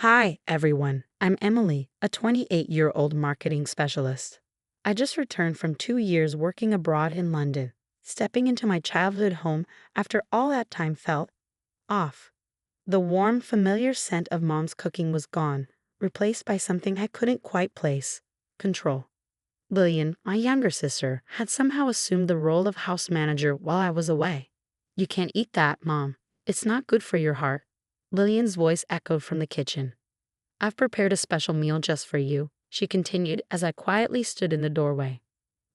Hi, everyone. I'm Emily, a 28-year-old marketing specialist. I just returned from 2 years working abroad in London. Stepping into my childhood home after all that time felt off. The warm, familiar scent of mom's cooking was gone, replaced by something I couldn't quite place: control. Lillian, my younger sister, had somehow assumed the role of house manager while I was away. "You can't eat that, Mom. It's not good for your heart." Lillian's voice echoed from the kitchen. "I've prepared a special meal just for you," she continued as I quietly stood in the doorway.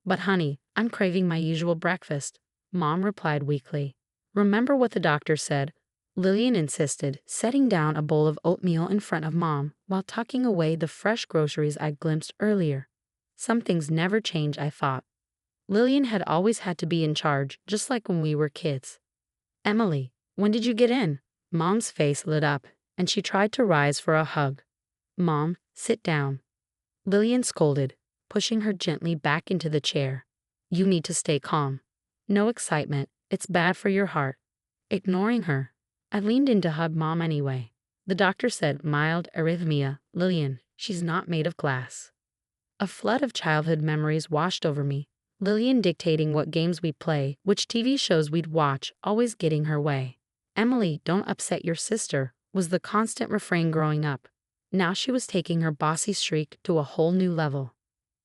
"But honey, I'm craving my usual breakfast," Mom replied weakly. "Remember what the doctor said?" Lillian insisted, setting down a bowl of oatmeal in front of Mom while tucking away the fresh groceries I glimpsed earlier. Some things never change, I thought. Lillian had always had to be in charge, just like when we were kids. "Emily, when did you get in?" Mom's face lit up, and she tried to rise for a hug. "Mom, sit down," Lillian scolded, pushing her gently back into the chair. "You need to stay calm. No excitement, it's bad for your heart." Ignoring her, I leaned in to hug Mom anyway. "The doctor said mild arrhythmia, Lillian. She's not made of glass." A flood of childhood memories washed over me. Lillian dictating what games we'd play, which TV shows we'd watch, always getting her way. "Emily, don't upset your sister," was the constant refrain growing up. Now she was taking her bossy streak to a whole new level.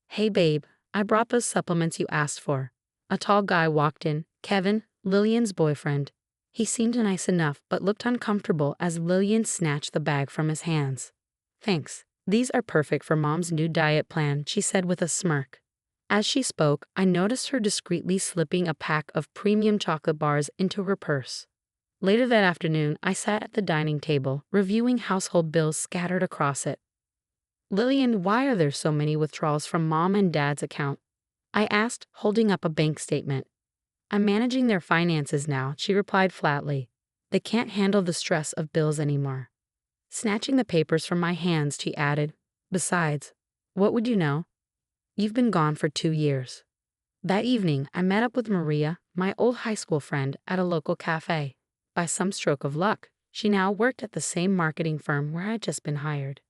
"Hey babe, I brought those supplements you asked for." A tall guy walked in, Kevin, Lillian's boyfriend. He seemed nice enough but looked uncomfortable as Lillian snatched the bag from his hands. "Thanks. These are perfect for Mom's new diet plan," she said with a smirk. As she spoke, I noticed her discreetly slipping a pack of premium chocolate bars into her purse. Later that afternoon, I sat at the dining table, reviewing household bills scattered across it. "Lillian, why are there so many withdrawals from Mom and Dad's account?" I asked, holding up a bank statement. "I'm managing their finances now," she replied flatly. "They can't handle the stress of bills anymore." Snatching the papers from my hands, she added, "Besides, what would you know? You've been gone for 2 years." That evening, I met up with Maria, my old high school friend, at a local cafe. By some stroke of luck, she now worked at the same marketing firm where I'd just been hired.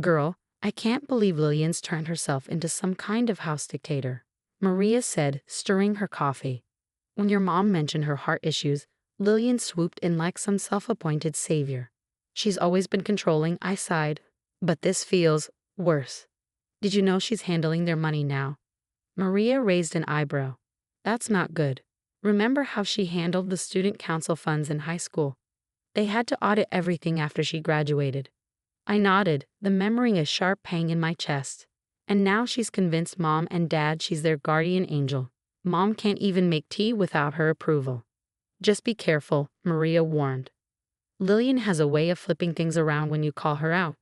"Girl, I can't believe Lillian's turned herself into some kind of house dictator," Maria said, stirring her coffee. When your mom mentioned her heart issues, Lillian swooped in like some self-appointed savior. "She's always been controlling," I sighed. "But this feels worse." "Did you know she's handling their money now?" Maria raised an eyebrow. "That's not good. Remember how she handled the student council funds in high school? They had to audit everything after she graduated." I nodded, remembering a sharp pang in my chest. "And now she's convinced Mom and Dad she's their guardian angel. Mom can't even make tea without her approval." "Just be careful," Maria warned. "Lillian has a way of flipping things around when you call her out."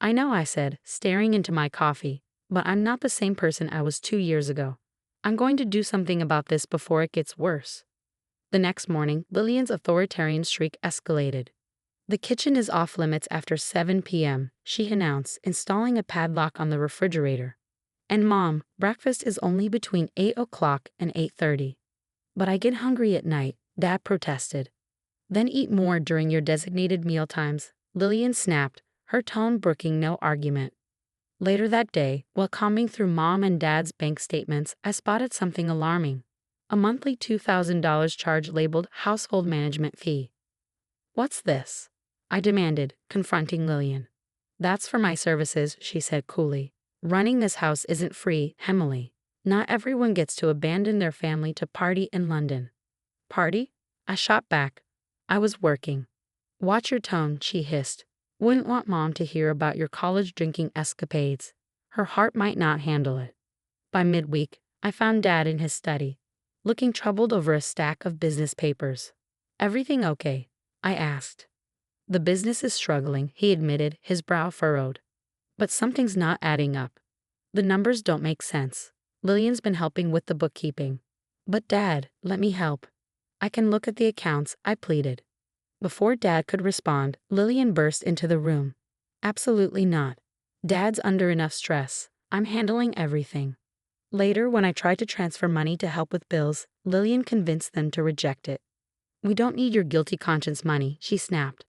"I know," I said, staring into my coffee, "but I'm not the same person I was 2 years ago. I'm going to do something about this before it gets worse." The next morning, Lillian's authoritarian streak escalated. "The kitchen is off limits after 7 p.m., she announced, installing a padlock on the refrigerator. "And Mom, breakfast is only between 8 o'clock and 8:30. "But I get hungry at night," Dad protested. "Then eat more during your designated meal times," Lillian snapped, her tone brooking no argument. Later that day, while combing through Mom and Dad's bank statements, I spotted something alarming: a monthly $2,000 charge labeled household management fee. "What's this?" I demanded, confronting Lillian. "That's for my services," she said coolly. "Running this house isn't free, Emily. Not everyone gets to abandon their family to party in London." "Party?" I shot back. "I was working." "Watch your tone," she hissed. "Wouldn't want Mom to hear about your college drinking escapades. Her heart might not handle it." By midweek, I found Dad in his study, looking troubled over a stack of business papers. "Everything okay?" I asked. "The business is struggling," he admitted, his brow furrowed. "But something's not adding up. The numbers don't make sense. Lillian's been helping with the bookkeeping." "But Dad, let me help. I can look at the accounts," I pleaded. Before Dad could respond, Lillian burst into the room. "Absolutely not. Dad's under enough stress. I'm handling everything." Later, when I tried to transfer money to help with bills, Lillian convinced them to reject it. "We don't need your guilty conscience money," she snapped.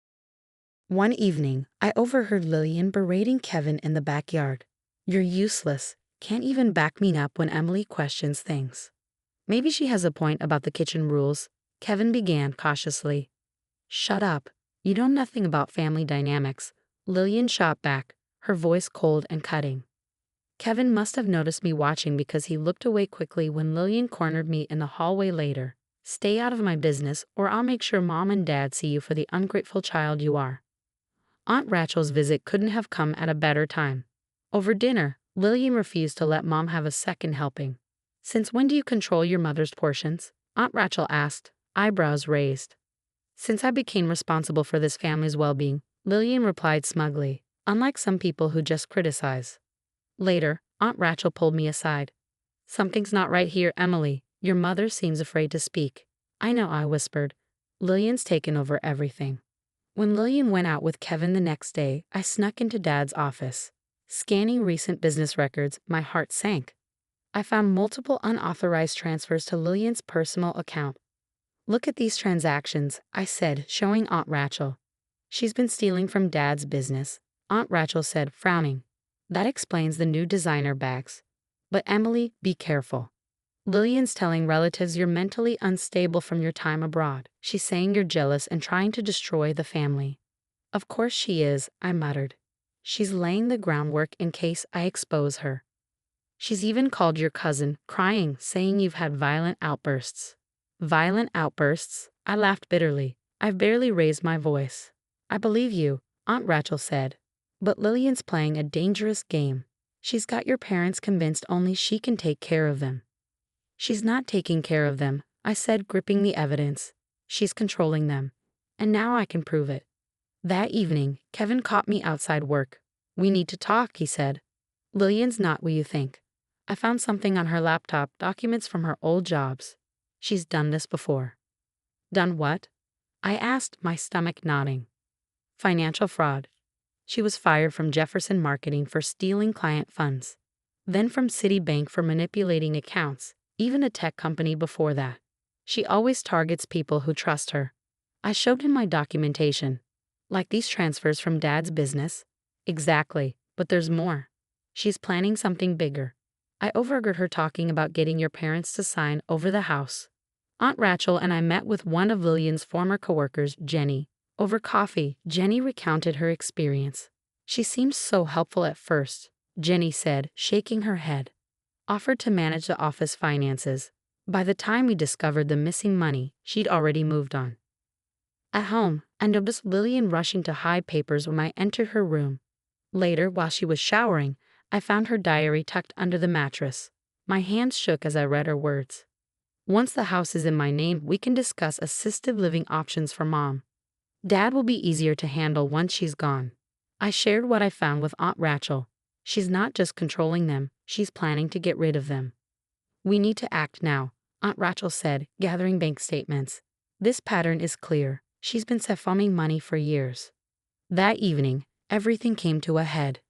One evening, I overheard Lillian berating Kevin in the backyard. "You're useless. Can't even back me up when Emily questions things." "Maybe she has a point about the kitchen rules," Kevin began cautiously. "Shut up. You know nothing about family dynamics," Lillian shot back, her voice cold and cutting. Kevin must have noticed me watching because he looked away quickly when Lillian cornered me in the hallway later. "Stay out of my business, or I'll make sure Mom and Dad see you for the ungrateful child you are." Aunt Rachel's visit couldn't have come at a better time. Over dinner, Lillian refused to let Mom have a second helping. "Since when do you control your mother's portions?" Aunt Rachel asked, eyebrows raised. "Since I became responsible for this family's well-being," Lillian replied smugly, unlike some people who just criticize. Later, Aunt Rachel pulled me aside. "Something's not right here, Emily. Your mother seems afraid to speak." "I know," I whispered. "Lillian's taken over everything." When Lillian went out with Kevin the next day, I snuck into Dad's office. Scanning recent business records, my heart sank. I found multiple unauthorized transfers to Lillian's personal account. "Look at these transactions," I said, showing Aunt Rachel. "She's been stealing from Dad's business," Aunt Rachel said, frowning. "That explains the new designer bags. But Emily, be careful. Lillian's telling relatives you're mentally unstable from your time abroad. She's saying you're jealous and trying to destroy the family." "Of course she is," I muttered. "She's laying the groundwork in case I expose her. She's even called your cousin, crying, saying you've had violent outbursts." "Violent outbursts?" I laughed bitterly. "I've barely raised my voice." "I believe you," Aunt Rachel said. "But Lillian's playing a dangerous game. She's got your parents convinced only she can take care of them." "She's not taking care of them," I said, gripping the evidence. "She's controlling them. And now I can prove it." That evening, Kevin caught me outside work. "We need to talk," he said. "Lillian's not what you think. I found something on her laptop, documents from her old jobs. She's done this before." "Done what?" I asked, my stomach knotting. "Financial fraud. She was fired from Jefferson Marketing for stealing client funds. Then from Citibank for manipulating accounts, even a tech company before that. She always targets people who trust her." I showed him my documentation. "Like these transfers from Dad's business?" "Exactly, but there's more. She's planning something bigger." I overheard her talking about getting your parents to sign over the house. Aunt Rachel and I met with one of Lillian's former coworkers, Jenny. Over coffee, Jenny recounted her experience. "She seemed so helpful at first," Jenny said, shaking her head. "Offered to manage the office finances. By the time we discovered the missing money, she'd already moved on." At home, I noticed Lillian rushing to hide papers when I entered her room. Later, while she was showering, I found her diary tucked under the mattress. My hands shook as I read her words. "Once the house is in my name, we can discuss assisted living options for Mom. Dad will be easier to handle once she's gone." I shared what I found with Aunt Rachel. "She's not just controlling them, she's planning to get rid of them." "We need to act now," Aunt Rachel said, gathering bank statements. "This pattern is clear. She's been siphonning money for years." That evening, everything came to a head.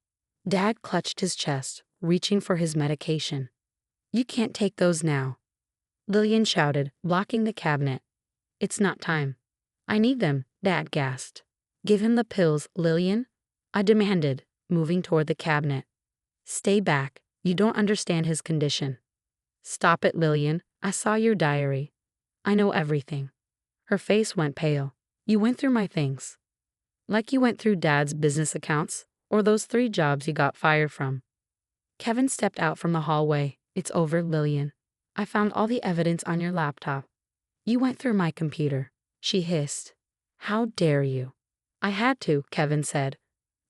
Dad clutched his chest, reaching for his medication. "You can't take those now," Lillian shouted, blocking the cabinet. "It's not time." "I need them," Dad gasped. "Give him the pills, Lillian," I demanded, moving toward the cabinet. "Stay back. You don't understand his condition." "Stop it, Lillian. I saw your diary. I know everything." Her face went pale. "You went through my things." "Like you went through Dad's business accounts, or those 3 jobs you got fired from." Kevin stepped out from the hallway. "It's over, Lillian. I found all the evidence on your laptop." "You went through my computer," she hissed. "How dare you?" "I had to," Kevin said.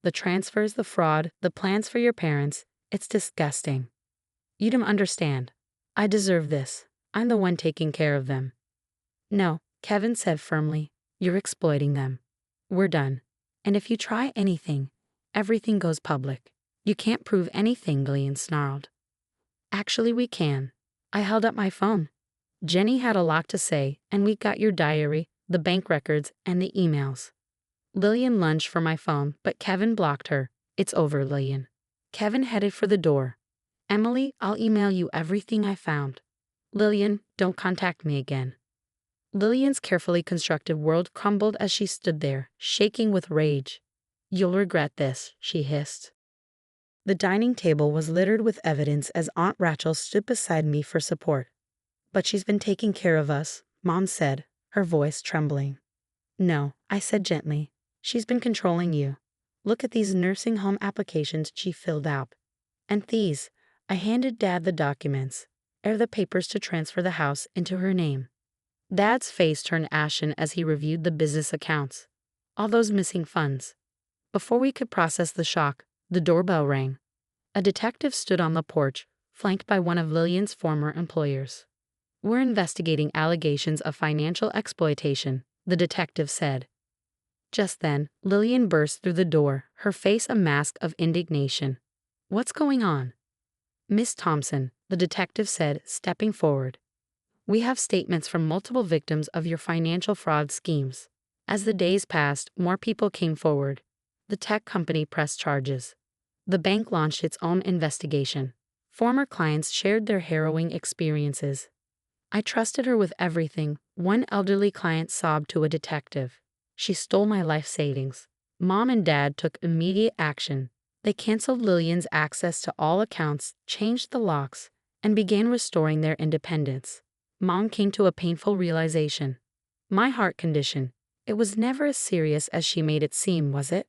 "The transfers, the fraud, the plans for your parents, it's disgusting. You don't understand. I deserve this. I'm the one taking care of them." "No," Kevin said firmly. "You're exploiting them. We're done. And if you try anything, everything goes public." "You can't prove anything," Lillian snarled. "Actually, we can." I held up my phone. "Jenny had a lot to say, and we got your diary, the bank records, and the emails." Lillian lunged for my phone, but Kevin blocked her. "It's over, Lillian." Kevin headed for the door. "Emily, I'll email you everything I found." "Lillian, don't contact me again." Lillian's carefully constructed world crumbled as she stood there, shaking with rage. "You'll regret this," she hissed. The dining table was littered with evidence as Aunt Rachel stood beside me for support. "But she's been taking care of us," Mom said, her voice trembling. "No," I said gently. "She's been controlling you. Look at these nursing home applications she filled out. And these." I handed Dad the documents. "Are the papers to transfer the house into her name." Dad's face turned ashen as he reviewed the business accounts. All those missing funds. Before we could process the shock, the doorbell rang. A detective stood on the porch, flanked by one of Lillian's former employers. "We're investigating allegations of financial exploitation," the detective said. Just then, Lillian burst through the door, her face a mask of indignation. "What's going on?" "Miss Thompson," the detective said, stepping forward. "We have statements from multiple victims of your financial fraud schemes." As the days passed, more people came forward. The tech company pressed charges. The bank launched its own investigation. Former clients shared their harrowing experiences. "I trusted her with everything," one elderly client sobbed to a detective. "She stole my life savings." Mom and Dad took immediate action. They canceled Lillian's access to all accounts, changed the locks, and began restoring their independence. Mom came to a painful realization. "My heart condition. It was never as serious as she made it seem, was it?"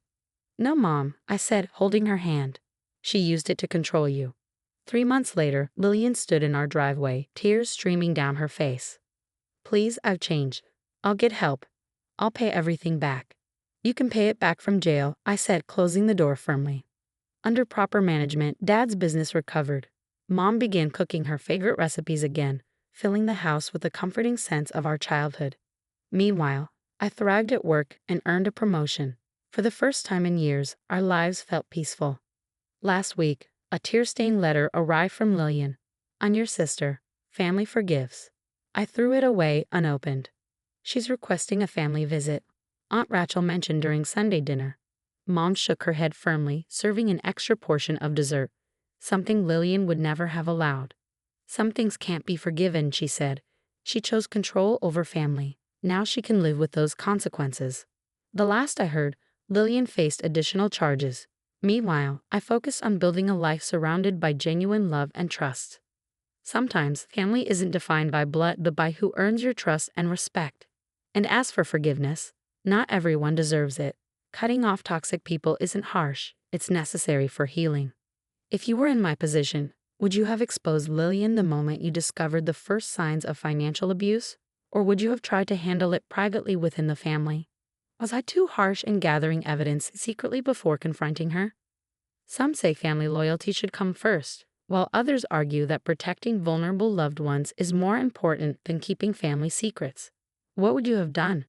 "No, Mom," I said, holding her hand. "She used it to control you." 3 months later, Lillian stood in our driveway, tears streaming down her face. "Please, I've changed. I'll get help. I'll pay everything back." "You can pay it back from jail," I said, closing the door firmly. Under proper management, Dad's business recovered. Mom began cooking her favorite recipes again, filling the house with a comforting sense of our childhood. Meanwhile, I thrived at work and earned a promotion. For the first time in years, our lives felt peaceful. Last week, a tear-stained letter arrived from Lillian. "On your sister. Family forgives." I threw it away unopened. "She's requesting a family visit," Aunt Rachel mentioned during Sunday dinner. Mom shook her head firmly, serving an extra portion of dessert, something Lillian would never have allowed. "Some things can't be forgiven," she said. "She chose control over family. Now she can live with those consequences." The last I heard, Lillian faced additional charges. Meanwhile, I focused on building a life surrounded by genuine love and trust. Sometimes, family isn't defined by blood but by who earns your trust and respect. And as for forgiveness, not everyone deserves it. Cutting off toxic people isn't harsh, it's necessary for healing. If you were in my position, would you have exposed Lillian the moment you discovered the first signs of financial abuse? Or would you have tried to handle it privately within the family? Was I too harsh in gathering evidence secretly before confronting her? Some say family loyalty should come first, while others argue that protecting vulnerable loved ones is more important than keeping family secrets. What would you have done?